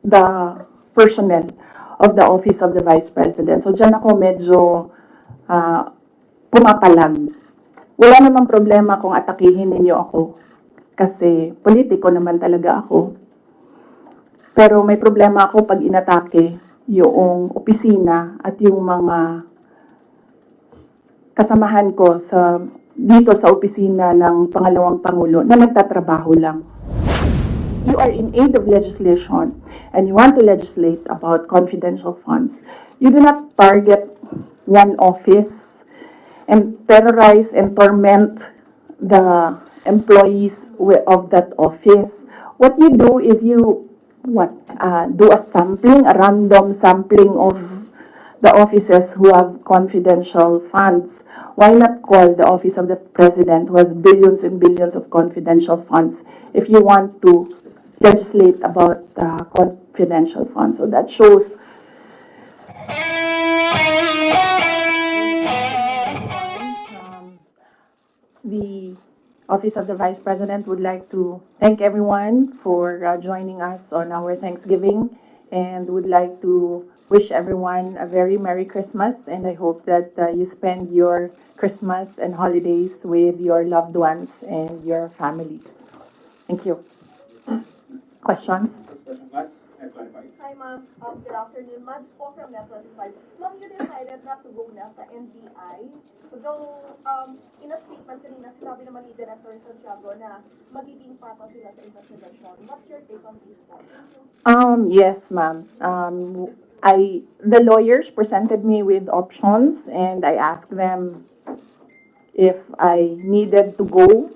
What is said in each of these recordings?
the personnel of the Office of the Vice President. So dyan ako medyo pumapalag. Wala namang problema kung atakihin ninyo ako kasi politiko naman talaga ako. Pero may problema ako pag inatake yung opisina at yung mga kasamahan ko dito sa opisina ng pangalawang Pangulo na nagtatrabaho lang. You are in aid of legislation and you want to legislate about confidential funds. You do not target one office and terrorize and torment the employees of that office. What you do is you do a sampling, a random sampling of the offices who have confidential funds. Why not call the Office of the President, who has billions and billions of confidential funds, if you want to legislate about confidential funds? So that shows the Office of the Vice President would like to thank everyone for joining us on our Thanksgiving and would like to wish everyone a very Merry Christmas, and I hope that you spend your Christmas and holidays with your loved ones and your families. Thank you. Questions? Hi, ma'am. Good afternoon. Mads po from Net25. Ma'am, you decided not to go na sa NBI. Though, in a statement kanina, sinabi naman ni Director Santiago na magiging papa sila sa investigation. What's your take on this po? Yes, ma'am. The lawyers presented me with options, and I asked them if I needed to go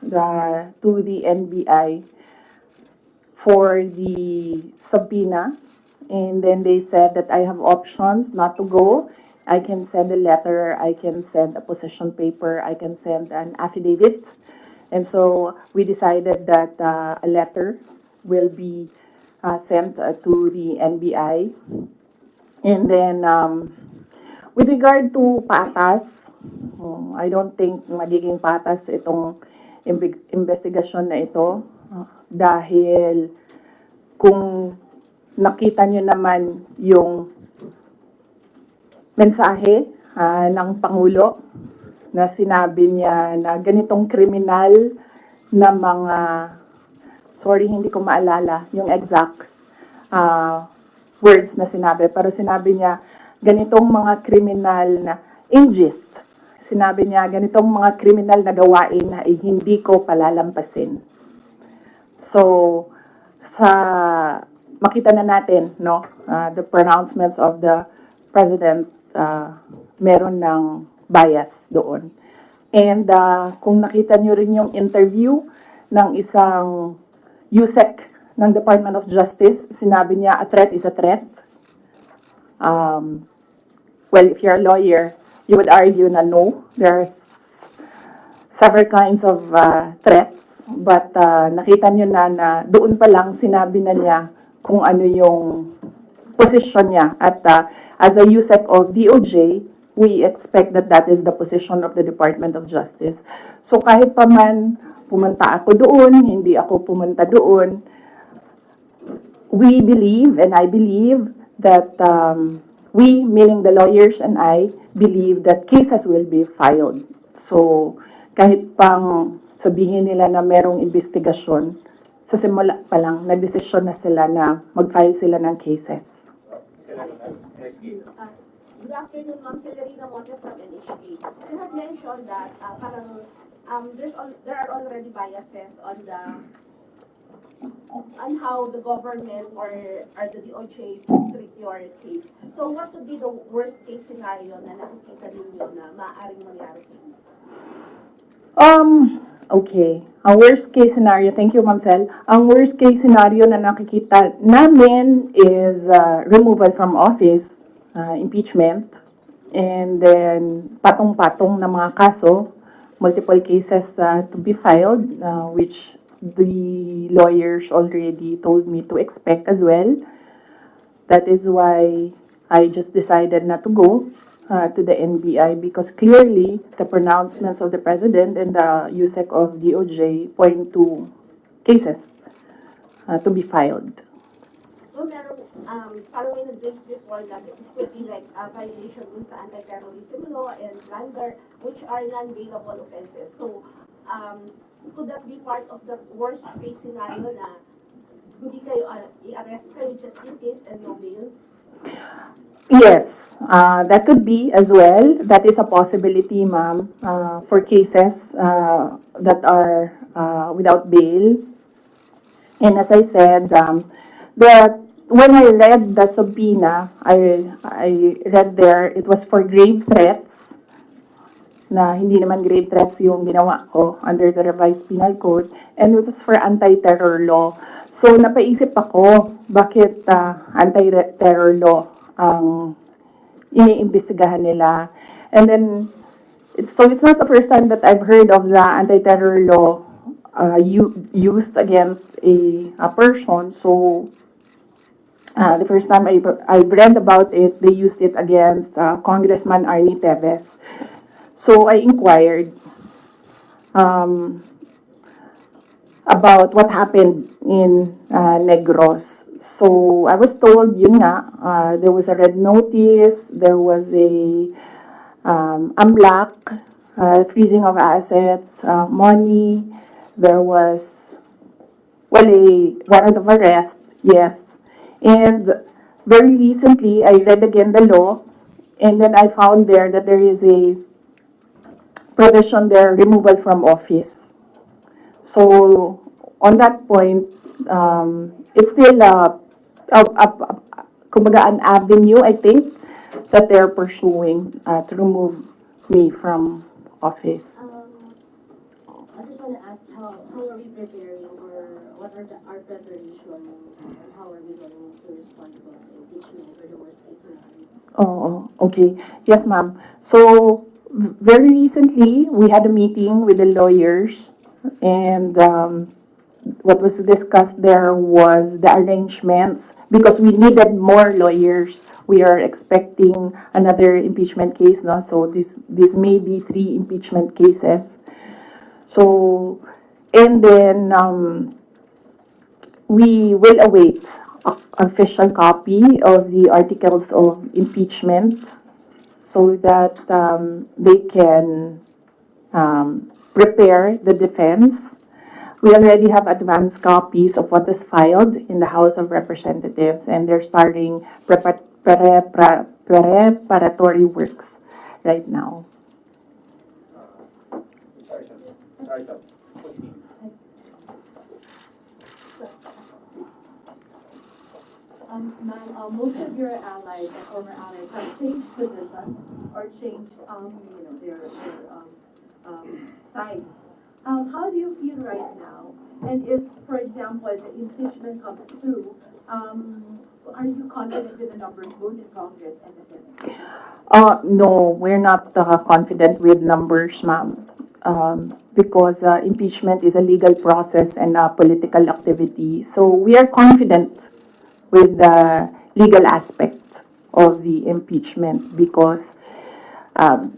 to the NBI for the subpoena, and then they said that I have options not to go. I can send a letter, I can send a position paper, I can send an affidavit. And so we decided that a letter will be sent to the NBI. And then with regard to patas, I don't think magiging patas itong investigasyon na ito. Dahil kung nakita nyo naman yung mensahe ng Pangulo na sinabi niya na ganitong kriminal na mga, sorry hindi ko maalala yung exact words na sinabi, pero sinabi niya ganitong mga kriminal na ingest. Sinabi niya ganitong mga kriminal na gawain na hindi ko palalampasin. So, makita na natin, no, the pronouncements of the President, meron ng bias doon. And kung nakita nyo rin yung interview ng isang USEC ng Department of Justice, sinabi niya, a threat is a threat. Well, if you're a lawyer, you would argue na no, there's several kinds of threats. But nakita nyo na doon pa lang sinabi na niya kung ano yung position niya. At as a USEC of DOJ, we expect that that is the position of the Department of Justice. So kahit pa man pumunta ako doon, hindi ako pumunta doon, we believe, and I believe, that we, meaning the lawyers and I, believe that cases will be filed. So kahit pang sabihin nila na merong investigasyon, sa simula pa lang, nagdesisyon na sila na mag-file sila ng cases. Good afternoon, Ma'am. Sara Duterte Hinamon from NHK. You have mentioned that there are already biases on how the government or the DOJ treat your case. So what would be the worst case scenario na nakikita ninyo na maaaring mangyari sa inyo? Okay. Ang worst case scenario, thank you, Ma'am Sel. Ang worst case scenario na nakikita namin is removal from office, impeachment, and then patong-patong na mga kaso, multiple cases to be filed, which the lawyers already told me to expect as well. That is why I just decided not to go to the NBI, because clearly the pronouncements of the President and the USEC of DOJ point to cases to be filed. Well, meron, parang may nag-raise before that it could be like a violation dun sa anti-terrorism law and plunder, which are non-bailable offenses. So, could that be part of the worst case scenario na hindi kayo, i-arrest kayo just in case and no bail? Yes, that could be as well. That is a possibility, ma'am, for cases that are without bail. And as I said, when I read the subpoena, I read there it was for grave threats na hindi naman grave threats yung ginawa ko under the revised penal code, and it was for anti-terror law. So napaisip ako, bakit anti-terror law ang iniimbestigahan nila? And then it's not the first time that I've heard of the anti-terror law used against a person. So the first time I read about it, they used it against Congressman Arnie Teves. So I inquired about what happened in Negros. So I was told, yun nga, there was a red notice, there was a AMLAC, freezing of assets, money, there was, well, a warrant of arrest, yes. And very recently, I read again the law, and then I found there that there is a provision there, removal from office. So on that point, it's still kumbaga an avenue, I think, that they're pursuing to remove me from office. I just want to ask how are we preparing, or what are our preparation, and how are we going to respond to impeachment or the worst case scenario? Oh, okay. Yes, ma'am. So very recently, we had a meeting with the lawyers, and what was discussed there was the arrangements, because we needed more lawyers. We are expecting another impeachment case, no? So this may be 3 impeachment cases. So, and then we will await official copy of the articles of impeachment so that they can prepare the defense. We already have advanced copies of what is filed in the House of Representatives, and they're starting preparatory works right now. Sorry, sir. Ma'am, most of your allies and former allies have changed positions or changed, their sides. How do you feel right now? And if, for example, the impeachment comes through, are you confident with the numbers both in Congress and the Senate? No, we're not confident with numbers, ma'am, because impeachment is a legal process and a political activity. So we are confident with the legal aspect of the impeachment, because all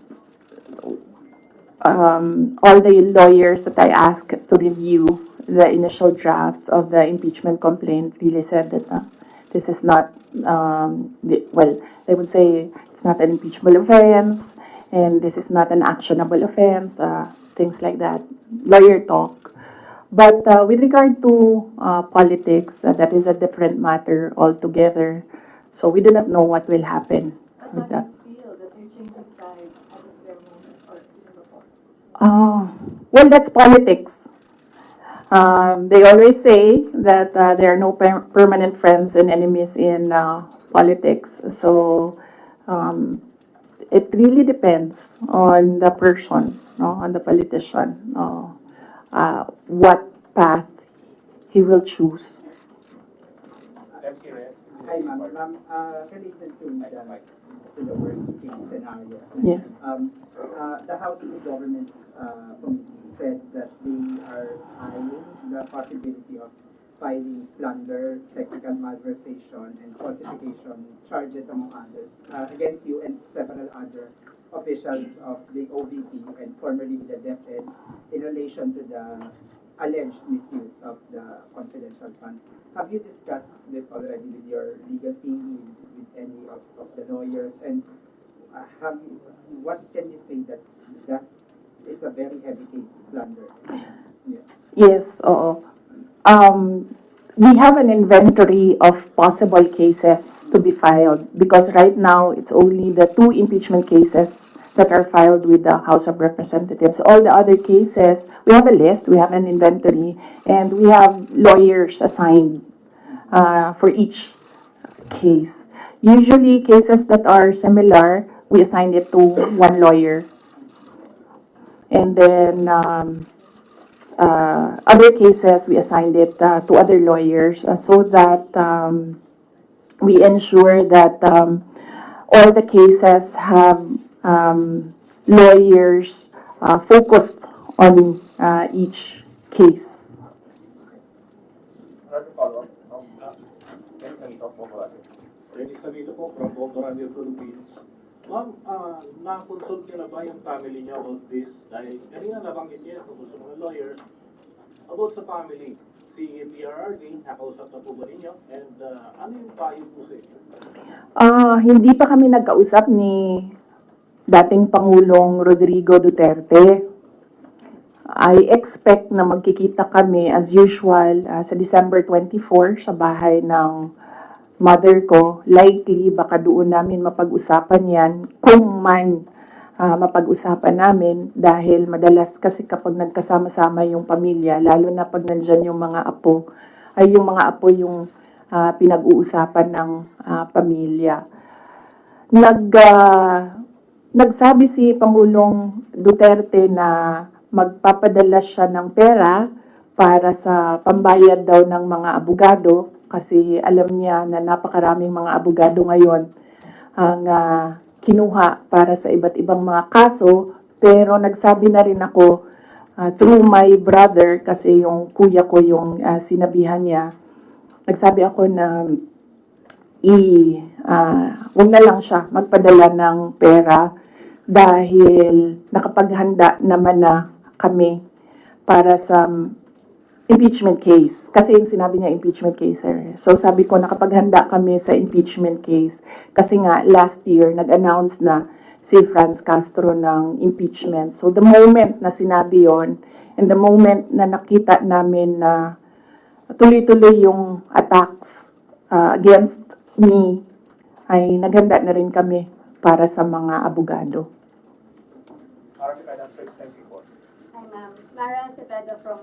the lawyers that I asked to review the initial draft of the impeachment complaint really said that this is not, well, they would say it's not an impeachable offense, and this is not an actionable offense, things like that, lawyer talk. But with regard to politics, that is a different matter altogether. So we do not know what will happen with that. How do you feel that you're changing sides at this very moment or even before? Well, that's politics. They always say that there are no permanent friends and enemies in politics. So it really depends on the person, no, on the politician, what path he will choose. MC Reyes. Hi, ma'am. Ma'am, related to the worst case scenario. Yes. The House Government Committee said that they are eyeing the possibility of filing plunder, technical malversation, and falsification charges, among others, against you and several other officials of the OVP and formerly the DepEd in relation to the alleged misuse of the confidential funds. Have you discussed this already with your legal team, with any of the lawyers, and what can you say that is a very heavy case plunder? Yes. Yes, oo. We have an inventory of possible cases to be filed because right now it's only the 2 impeachment cases that are filed with the House of Representatives. All the other cases, we have a list, we have an inventory, and we have lawyers assigned for each case. Usually, cases that are similar, we assign it to one lawyer. And then other cases, we assigned it to other lawyers so that we ensure that all the cases have lawyers focused on each case. Another follow-up. Dennis Anito po po. Dennis Anito po from Bondoranio, Philippines. Ma'am, na-consult niyo na ba yung family niyo about this? Dahil kanina nabanggit niya tungkol sa mga lawyers about sa family. Si PRRD, nakausap na po ba ninyo? And ano yung payo po sa inyo? Hindi pa kami nagkausap ni dating Pangulong Rodrigo Duterte. I expect na magkikita kami as usual sa December 24 sa bahay ng mother ko. Likely, baka doon namin mapag-usapan yan kung man mapag-usapan namin dahil madalas kasi kapag nagkasama-sama yung pamilya, lalo na pag nandyan yung mga apo, ay yung mga apo yung pinag-uusapan ng pamilya. Nagsabi si Pangulong Duterte na magpapadala siya ng pera para sa pambayad daw ng mga abogado kasi alam niya na napakaraming mga abogado ngayon ang kinuha para sa iba't ibang mga kaso. Pero nagsabi na rin ako through my brother kasi yung kuya ko yung sinabihan niya. Nagsabi ako na huwag na lang siya magpadala ng pera dahil nakapaghanda naman na kami para sa impeachment case. Kasi yung sinabi niya impeachment case, sir. So sabi ko, nakapaghanda kami sa impeachment case. Kasi nga, last year, nag-announce na si Franz Castro ng impeachment. So the moment na sinabi yon, and the moment na nakita namin na tuloy-tuloy yung attacks against me, ay naghanda na rin kami para sa mga abogado. Mara Cepeda, Straits Times Report. Hi, ma'am. Mara Cepeda from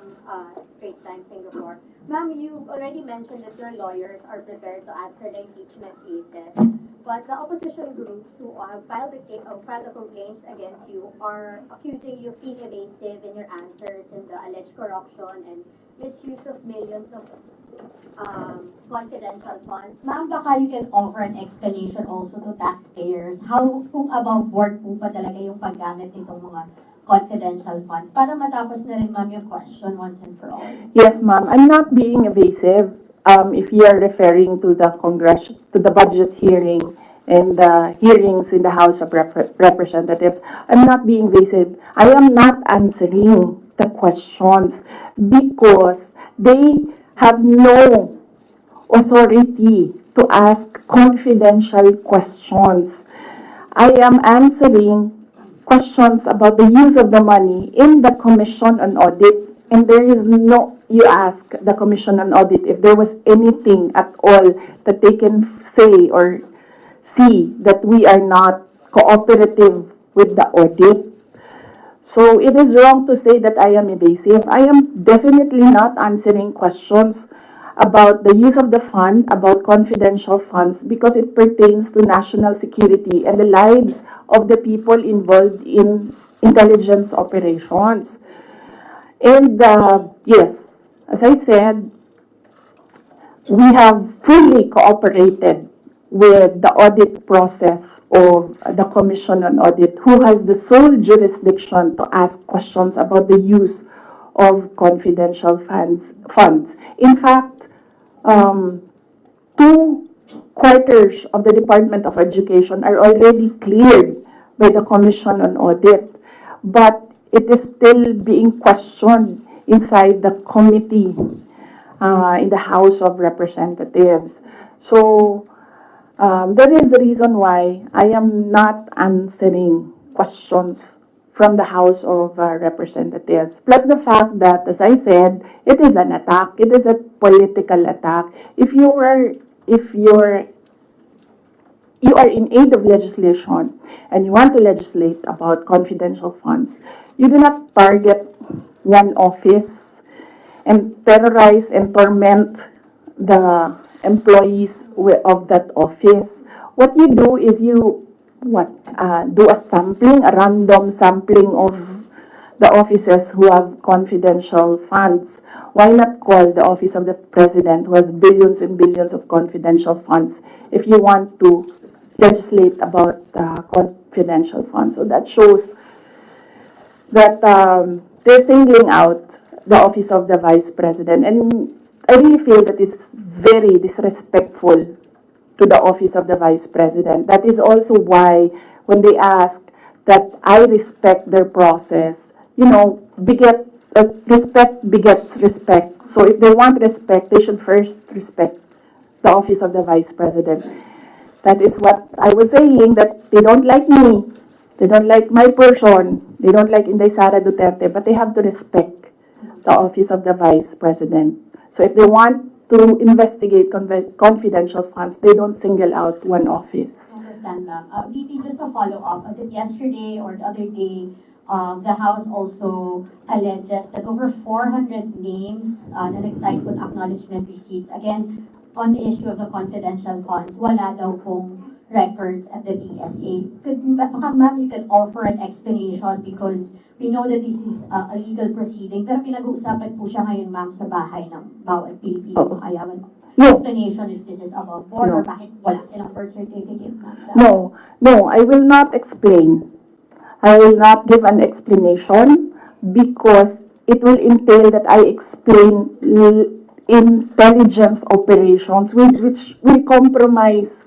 Straits Times, Singapore. Ma'am, you already mentioned that your lawyers are prepared to answer the impeachment cases, but the opposition groups who have filed the complaints against you are accusing you of being evasive in your answers in the alleged corruption and misuse of millions of confidential funds. Ma'am, baka you can offer an explanation also to taxpayers. How, kung above board po ba talaga yung paggamit nitong mga confidential funds? Para matapos na rin, ma'am, yung question once and for all. Yes, ma'am. I'm not being evasive. If you are referring to the to the budget hearing and the hearings in the House of Representatives, I'm not being evasive. I am not answering the questions because they have no authority to ask confidential questions. I am answering questions about the use of the money in the Commission on Audit, and there is no, you ask the Commission on Audit if there was anything at all that they can say or see that we are not cooperative with the audit. So it is wrong to say that I am evasive. I am definitely not answering questions about the use of the fund, about confidential funds, because it pertains to national security and the lives of the people involved in intelligence operations. And yes, as I said, we have fully cooperated with the audit process of the Commission on Audit, who has the sole jurisdiction to ask questions about the use of confidential funds. In fact, 2/4 of the Department of Education are already cleared by the Commission on Audit, but it is still being questioned inside the committee in the House of Representatives. So that is the reason why I am not answering questions from the House of Representatives. Plus the fact that, as I said, it is an attack. It is a political attack. If you are in aid of legislation and you want to legislate about confidential funds, you do not target one office and terrorize and torment the employees of that office. What you do is you do a sampling, a random sampling of the offices who have confidential funds. Why not call the office of the president who has billions and billions of confidential funds if you want to legislate about confidential funds? So that shows that they're singling out the office of the vice president. And I really feel that it's very disrespectful to the office of the vice president. That is also why when they ask that I respect their process, respect begets respect. So if they want respect, they should first respect the office of the vice president. That is what I was saying, that they don't like me, they don't like my person, they don't like Inday Sara Duterte, but they have to respect the office of the vice president. So if they want to investigate confidential funds, they don't single out one office. I understand, ma'am. VP, just a follow-up. Was it yesterday or the other day, the House also alleges that over 400 names na nag-cite with acknowledgement receipts, again, on the issue of the confidential funds, wala daw pong records at the DSA. Ma'am, you could offer an explanation because we know that this is a legal proceeding, pero pinag-uusapan po siya ngayon, ma'am, sa bahay ng bawat Pilipino. Kaya explanation if this is above board or bakit wala silang birth certificate, ma'am. No, I will not explain. I will not give an explanation because it will entail that I explain intelligence operations which will compromise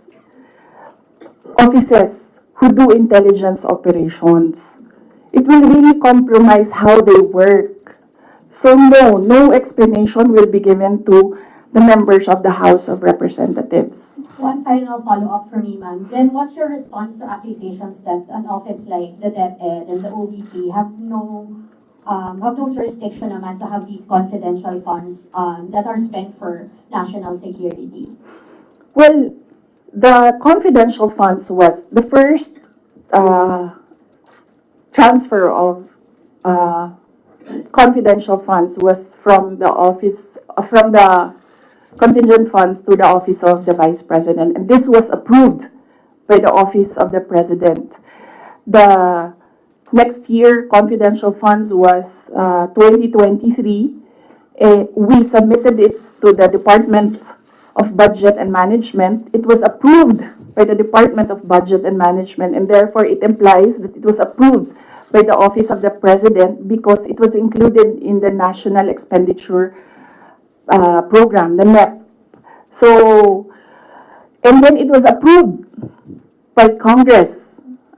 offices who do intelligence operations. It will really compromise how they work. So no explanation will be given to the members of the House of Representatives. One final follow-up for me, ma'am. Then what's your response to accusations that an office like the DepEd and the OVP have no jurisdiction naman to have these confidential funds that are spent for national security? Well, the confidential funds was the first transfer of confidential funds was from the contingent funds to the office of the vice president, and this was approved by the office of the president. The next year confidential funds was 2023. We submitted it to the Department of Budget and Management. It was approved by the Department of Budget and Management, and therefore it implies that it was approved by the Office of the President because it was included in the National Expenditure Program, the NEP. So, and then it was approved by Congress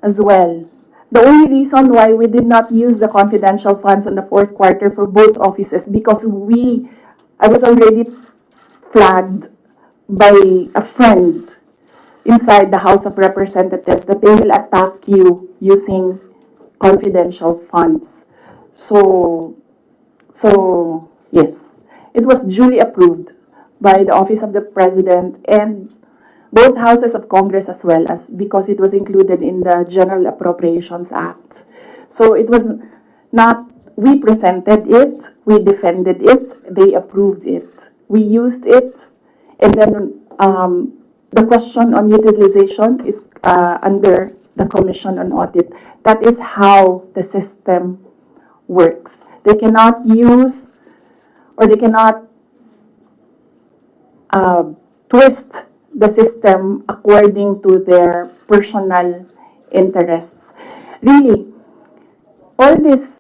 as well. The only reason why we did not use the confidential funds in the fourth quarter for both offices because I was already flagged by a friend inside the House of Representatives that they will attack you using confidential funds. So yes, it was duly approved by the Office of the President and both houses of Congress as well as because it was included in the General Appropriations Act. So it was not, we presented it, we defended it, they approved it. We used it, and then the question on utilization is under the Commission on Audit. That is how the system works. They cannot use or they cannot twist the system according to their personal interests. Really, all these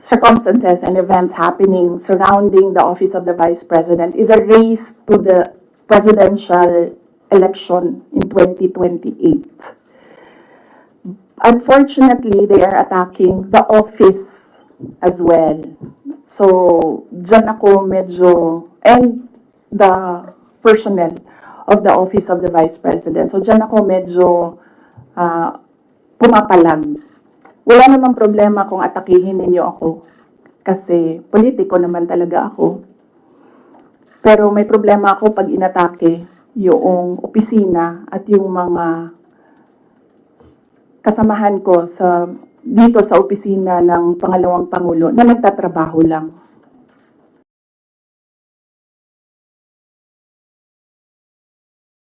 circumstances and events happening surrounding the office of the Vice President is a race to the presidential election in 2028. unfortunately, they are attacking the office as well. So, dyan ako medyo, and the personnel of the Office of the Vice President. So, dyan ako medyo pumapalag. Wala namang problema kung atakihin ninyo ako. Kasi politiko naman talaga ako. Pero may problema ako pag inatake yung opisina at yung mga kasamahan ko dito sa opisina ng pangalawang Pangulo na nagtatrabaho lang.